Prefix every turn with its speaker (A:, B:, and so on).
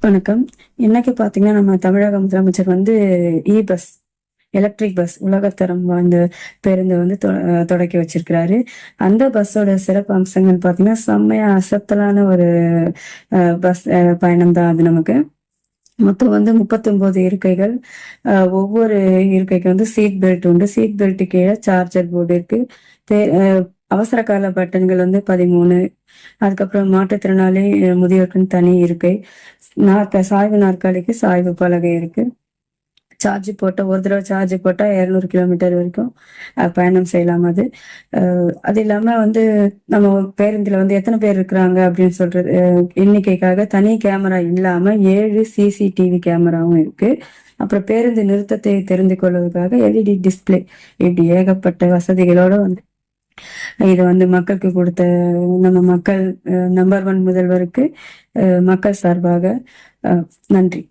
A: வணக்கம். இன்னைக்கு பாத்தீங்கன்னா நம்ம தமிழக முதலமைச்சர் இ பஸ், எலக்ட்ரிக் பஸ், உலகத்தரம் வாய்ந்த பேருந்து தொடக்கி வச்சிருக்கிறாரு. அந்த பஸ்ஸோட சிறப்பு அம்சங்கள் பாத்தீங்கன்னா செம்மையா அசத்தலான ஒரு பஸ் பயணம் தான் அது. நமக்கு மொத்தம் 39 இருக்கைகள். ஒவ்வொரு இருக்கைக்கு சீட் பெல்ட் உண்டு. சீட் பெல்ட் கீழே சார்ஜர் போர்டு இருக்கு. அவசர கால பட்டன்கள் 13. அதுக்கப்புறம் மாற்றுத்திறனாளி முதியோருக்குன்னு தனி இருக்கை. சாய்வு நாற்காலிக்கு சாய்வு பலகை இருக்கு. ஒரு தடவை சார்ஜ் போட்டா 200 கிலோமீட்டர் வரைக்கும் பயணம் செய்யலாம். அது இல்லாம நம்ம பேருந்துல எத்தனை பேர் இருக்கிறாங்க அப்படின்னு சொல்றது எண்ணிக்கைக்காக தனி கேமரா இல்லாம 7 CCTV கேமராவும் இருக்கு. அப்புறம் பேருந்து நிறுத்தத்தை தெரிந்து கொள்வதற்காக LED டிஸ்பிளே, இப்படி ஏகப்பட்ட வசதிகளோட இது மக்களுக்கு கொடுத்த நம்ம மக்கள் நம்பர் 1 முதல்வருக்கு மக்கள் சார்பாக நன்றி.